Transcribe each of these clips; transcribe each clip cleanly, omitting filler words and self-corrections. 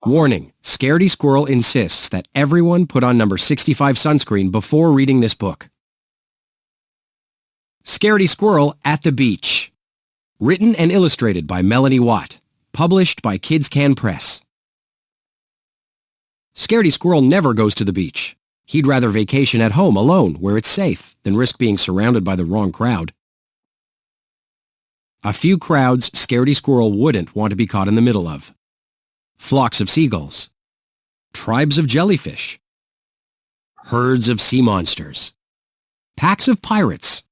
Warning, Scaredy Squirrel insists that everyone put on number 65 sunscreen before reading this book. Scaredy Squirrel at the Beach. Written and illustrated by Mélanie Watt. Published by Kids Can Press. Scaredy Squirrel never goes to the beach. He'd rather vacation at home alone where it's safe than risk being surrounded by the wrong crowd. A few crowds Scaredy Squirrel wouldn't want to be caught in the middle of. Flocks of seagulls. Tribes of jellyfish. Herds of sea monsters. Packs of pirates.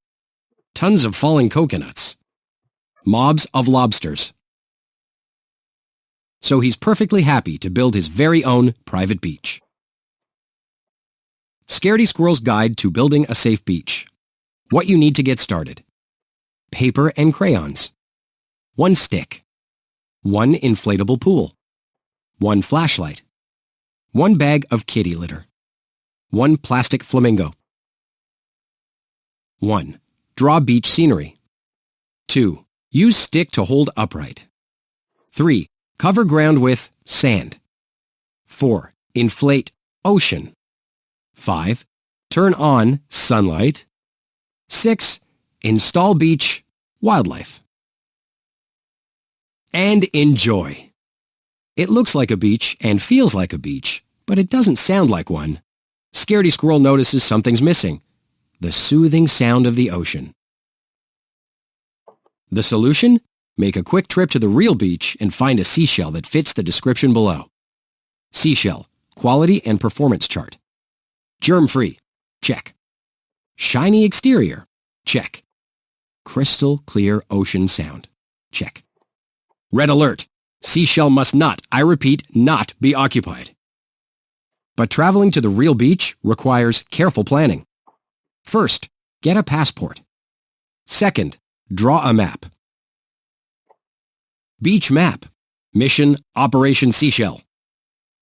Tons of falling coconuts. Mobs of lobsters. So he's perfectly happy to build his very own private beach. Scaredy Squirrel's Guide to Building a Safe Beach. What you need to get started. Paper and crayons. 1 stick. 1 inflatable pool. 1 flashlight. 1 bag of kitty litter. 1 plastic flamingo. 1. Draw beach scenery. 2. Use stick to hold upright. 3. Cover ground with sand. 4. Inflate ocean. 5. Turn on sunlight. 6. Install beach wildlife. And enjoy. It looks like a beach and feels like a beach, but it doesn't sound like one. Scaredy Squirrel notices something's missing. The soothing sound of the ocean. The solution? Make a quick trip to the real beach and find a seashell that fits the description below. Seashell, quality and performance chart. Germ-free, check. Shiny exterior, check. Crystal clear ocean sound, check. Red alert, seashell must not, I repeat, not be occupied. But traveling to the real beach requires careful planning. First, get a passport. Second, draw a map. Beach map. Mission Operation Seashell.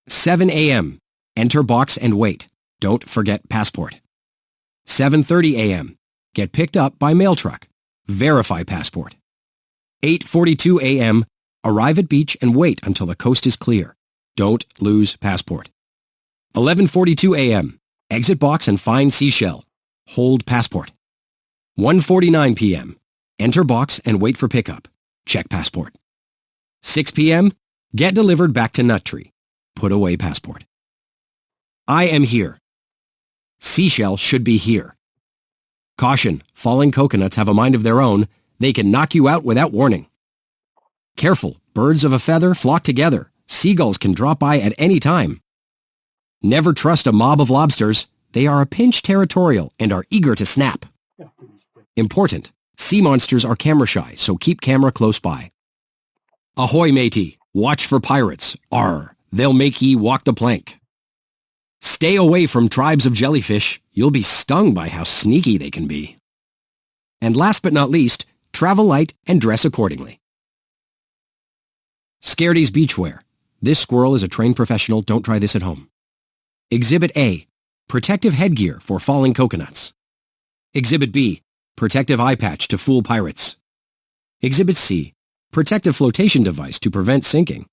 7 a.m. Enter box and wait. Don't forget passport. 7:30 a.m. Get picked up by mail truck. Verify passport. 8:42 a.m. Arrive at beach and wait until the coast is clear. Don't lose passport. 11:42 a.m. Exit box and find seashell. Hold passport. 1:49 p.m. Enter box and wait for pickup. Check passport. 6 p.m. Get delivered back to Nut Tree. Put away passport. I am here. Seashell should be here. Caution, falling coconuts have a mind of their own. They can knock you out without warning. Careful, birds of a feather flock together. Seagulls can drop by at any time. Never trust a mob of lobsters. They are a pinch territorial and are eager to snap. Important, sea monsters are camera shy, so keep camera close by. Ahoy, matey! Watch for pirates. Arr! They'll make ye walk the plank. Stay away from tribes of jellyfish. You'll be stung by how sneaky they can be. And last but not least, travel light and dress accordingly. Scaredy's Beachwear. This squirrel is a trained professional. Don't try this at home. Exhibit A. Protective headgear for falling coconuts. Exhibit B. Protective eye patch to fool pirates. Exhibit C. Protective flotation device to prevent sinking.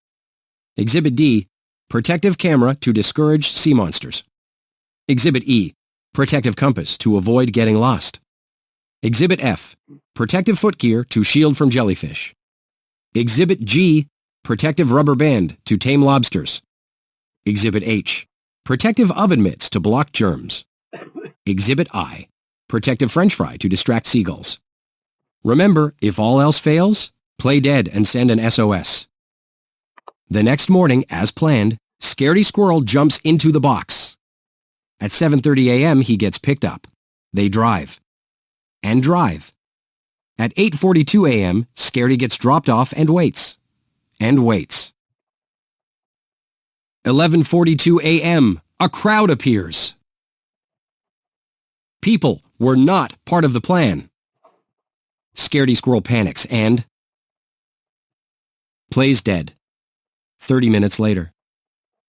Exhibit D. Protective camera to discourage sea monsters. Exhibit E. Protective compass to avoid getting lost. Exhibit F. Protective footgear to shield from jellyfish. Exhibit G. Protective rubber band to tame lobsters. Exhibit H. Protective oven mitts to block germs. Exhibit I. Protective French fry to distract seagulls. Remember, if all else fails, play dead and send an SOS. The next morning, as planned, Scaredy Squirrel jumps into the box. At 7:30 a.m., he gets picked up. They drive. And drive. At 8:42 a.m., Scaredy gets dropped off and waits. And waits. 11:42 a.m., a crowd appears. People were not part of the plan. Scaredy Squirrel panics and plays dead. 30 minutes later.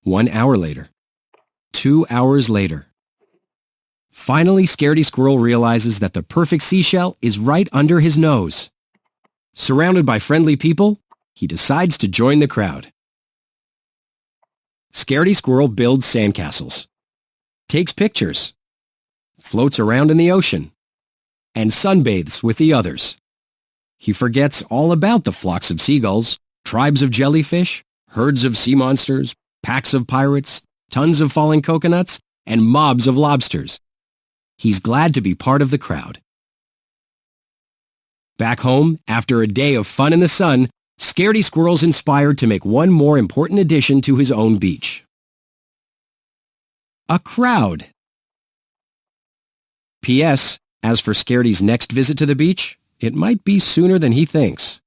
1 hour later. 2 hours later. Finally, Scaredy Squirrel realizes that the perfect seashell is right under his nose. Surrounded by friendly people, he decides to join the crowd. Scaredy Squirrel builds sandcastles, takes pictures, floats around in the ocean, and sunbathes with the others. He forgets all about the flocks of seagulls, tribes of jellyfish, herds of sea monsters, packs of pirates, tons of falling coconuts, and mobs of lobsters. He's glad to be part of the crowd. Back home, after a day of fun in the sun, Scaredy Squirrel's inspired to make one more important addition to his own beach. A crowd. P.S. As for Scaredy's next visit to the beach, it might be sooner than he thinks.